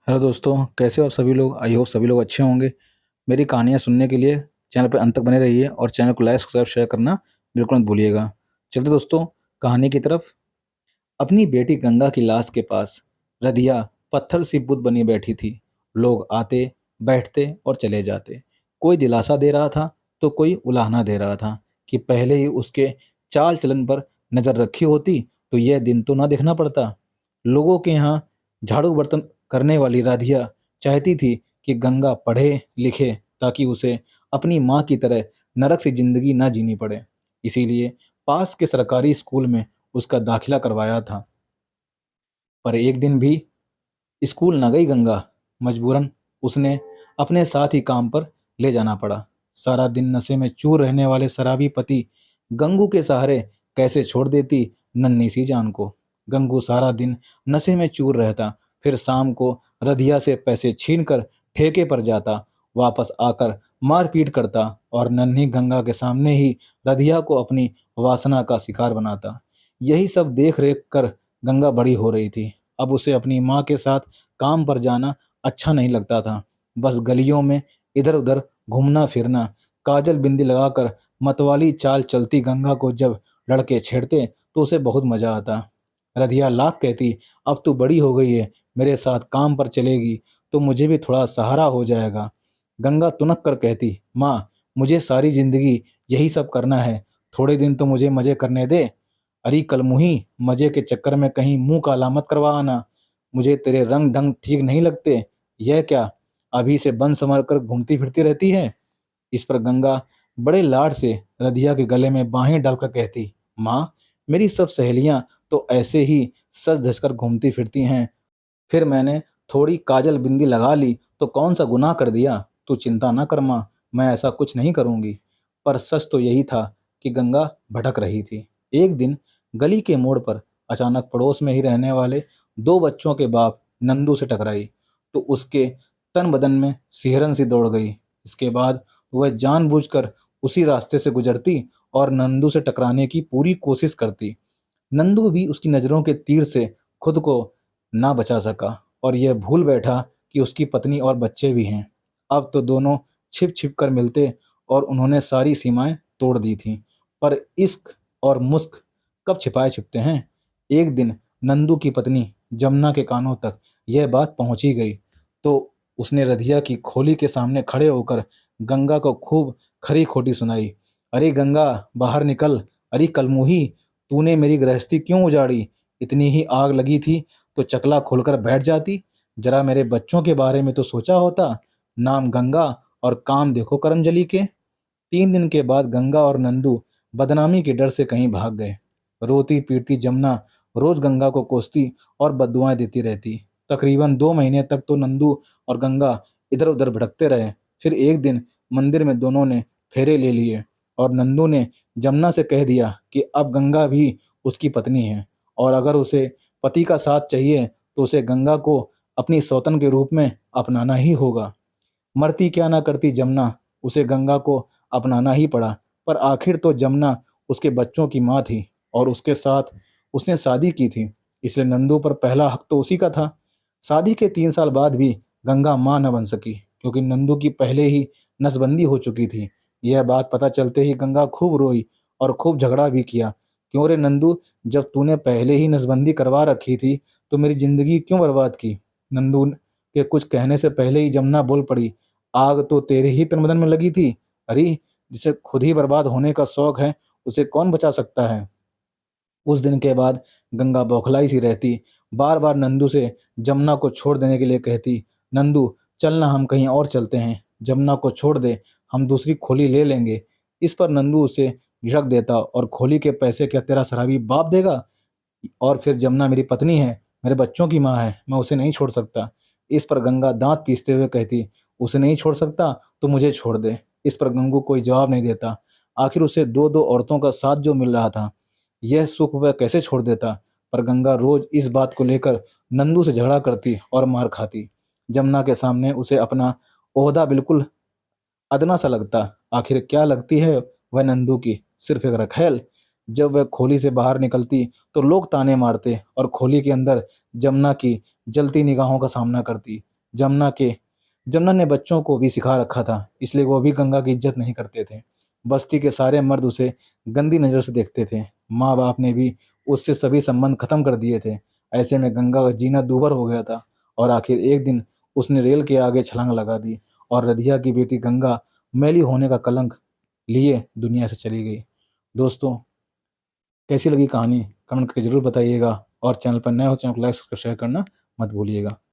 Hello दोस्तों, कैसे हो आप सभी लोग। आई होप सभी लोग अच्छे होंगे। मेरी कहानियाँ सुनने के लिए चैनल पर अंत तक बने रहिए और चैनल को लाइक सब्सक्राइब शेयर करना बिल्कुल मत भूलिएगा। चलते दोस्तों कहानी की तरफ। अपनी बेटी गंगा की लाश के पास रधिया पत्थर सी बुत बनी बैठी थी। लोग आते बैठते और चले जाते। कोई दिलासा दे रहा था तो कोई उलाहना दे रहा था कि पहले ही उसके चाल चलन पर नजर रखी होती तो यह दिन तो ना देखना पड़ता। लोगों के यहाँ झाड़ू बर्तन करने वाली राधिया चाहती थी कि गंगा पढ़े लिखे ताकि उसे अपनी माँ की तरह नरक से जिंदगी ना जीनी पड़े। इसीलिए पास के सरकारी स्कूल में उसका दाखिला करवाया था। पर एक दिन भी स्कूल न गई गंगा। मजबूरन उसने अपने साथ ही काम पर ले जाना पड़ा। सारा दिन नशे में चूर रहने वाले शराबी पति गंगू के सहारे कैसे छोड़ देती नन्ही सी जान को। गंगू सारा दिन नशे में चूर रहता, फिर शाम को रधिया से पैसे छीनकर ठेके पर जाता, वापस आकर मारपीट करता और नन्ही गंगा के सामने ही रधिया को अपनी वासना का शिकार बनाता। यही सब देख रेख कर गंगा बड़ी हो रही थी। अब उसे अपनी माँ के साथ काम पर जाना अच्छा नहीं लगता था। बस गलियों में इधर उधर घूमना फिरना, काजल बिंदी लगाकर मतवाली चाल चलती गंगा को जब लड़के छेड़ते तो उसे बहुत मजा आता। रधिया लाख कहती, अब तू बड़ी हो गई है, मेरे साथ काम पर चलेगी तो मुझे भी थोड़ा सहारा हो जाएगा। गंगा तुनक कर कहती, माँ मुझे सारी जिंदगी यही सब करना है, थोड़े दिन तो मुझे मजे करने दे। अरे कलमुही, मजे के चक्कर में कहीं मुंह काला मत करवा आना। मुझे तेरे रंग ढंग ठीक नहीं लगते। यह क्या, अभी से बन संवर कर घूमती फिरती रहती है। इस पर गंगा बड़े लाड से रधिया के गले में बाहें डालकर कहती, माँ मेरी सब सहेलियां तो ऐसे ही सज धज कर घूमती फिरती हैं, फिर मैंने थोड़ी काजल बिंदी लगा ली तो कौन सा गुनाह कर दिया। तू चिंता ना कर माँ, मैं ऐसा कुछ नहीं करूंगी। पर सच तो यही था कि गंगा भटक रही थी। एक दिन गली के मोड़ पर अचानक पड़ोस में ही रहने वाले दो बच्चों के बाप नंदू से टकराई तो उसके तन बदन में सिहरन सी दौड़ गई। इसके बाद वह जानबूझकर उसी रास्ते से गुजरती और नंदू से टकराने की पूरी कोशिश करती। नंदू भी उसकी नज़रों के तीर से खुद को ना बचा सका और यह भूल बैठा कि उसकी पत्नी और बच्चे भी हैं। अब तो दोनों छिप छिप कर मिलते और उन्होंने सारी सीमाएं तोड़ दी थीं। पर इश्क और मुस्क कब छिपाए छिपते हैं। एक दिन नंदू की पत्नी जमुना के कानों तक यह बात पहुंची गई तो उसने रधिया की खोली के सामने खड़े होकर गंगा को खूब खरी खोटी सुनाई। अरे गंगा बाहर निकल। अरे कलमुही, तूने मेरी गृहस्थी क्यों उजाड़ी। इतनी ही आग लगी थी तो चकला खोलकर बैठ जाती। जरा मेरे बच्चों के बारे में तो सोचा होता। नाम गंगा और काम देखो करमजली के। 3 दिन के बाद गंगा और नंदू बदनामी के डर से कहीं भाग गए। रोती पीटती जमुना रोज गंगा को कोसती और बद्दुआएं देती रहती। तकरीबन 2 महीने तक तो नंदू और गंगा इधर उधर भटकते रहे। फिर एक दिन मंदिर में दोनों ने फेरे ले लिए और नंदू ने जमुना से कह दिया कि अब गंगा भी उसकी पत्नी है और अगर उसे पति का साथ चाहिए तो उसे गंगा को अपनी सौतन के रूप में अपनाना ही होगा। मरती क्या ना करती जमुना, उसे गंगा को अपनाना ही पड़ा। पर आखिर तो जमुना उसके बच्चों की माँ थी और उसके साथ उसने शादी की थी, इसलिए नंदू पर पहला हक तो उसी का था। शादी के 3 साल बाद भी गंगा माँ न बन सकी क्योंकि नंदू की पहले ही नसबंदी हो चुकी थी। यह बात पता चलते ही गंगा खूब रोई और खूब झगड़ा भी किया। क्यों रे नंदू, जब तूने पहले ही नसबंदी करवा रखी थी तो मेरी जिंदगी क्यों बर्बाद की। नंदू के कुछ कहने से पहले ही जमुना बोल पड़ी, आग तो तेरे ही तन बदन में लगी थी। अरे जिसे खुद ही बर्बाद होने का शौक है उसे कौन बचा सकता है। उस दिन के बाद गंगा बौखलाई सी रहती, बार बार नंदू से जमुना को छोड़ देने के लिए कहती। नंदू चलना, हम कहीं और चलते हैं, जमुना को छोड़ दे, हम दूसरी खोली ले लेंगे। इस पर नंदू उसे झिड़क देता और खोली के पैसे क्या तेरा शराबी बाप देगा। और फिर जमुना मेरी पत्नी है, मेरे बच्चों की माँ है, मैं उसे नहीं छोड़ सकता। इस पर गंगा दांत पीसते हुए कहती, उसे नहीं छोड़ सकता तो मुझे छोड़ दे। इस पर गंगू कोई जवाब नहीं देता। आखिर उसे दो दो औरतों का साथ जो मिल रहा था, यह सुख वह कैसे छोड़ देता। पर गंगा रोज इस बात को लेकर नंदू से झगड़ा करती और मार खाती। जमुना के सामने उसे अपना ओहदा बिल्कुल अदना सा लगता। आखिर क्या लगती है वह नंदू की, सिर्फ एक रखेल। जब वह खोली से बाहर निकलती तो लोग ताने मारते और खोली के अंदर जमुना की जलती निगाहों का सामना करती। जमुना ने बच्चों को भी सिखा रखा था, इसलिए वो भी गंगा की इज्जत नहीं करते थे। बस्ती के सारे मर्द उसे गंदी नज़र से देखते थे। माँ-बाप ने भी उससे सभी संबंध खत्म कर दिए थे। ऐसे में गंगा का जीना दूभर हो गया था और आखिर एक दिन उसने रेल के आगे छलांग लगा दी और रधिया की बेटी गंगा मैली होने का कलंक लिए दुनिया से चली गई। दोस्तों, कैसी लगी कहानी? कमेंट करके ज़रूर बताइएगा और चैनल पर नए हो, चैनल को लाइक, सब्सक्राइब शेयर करना मत भूलिएगा।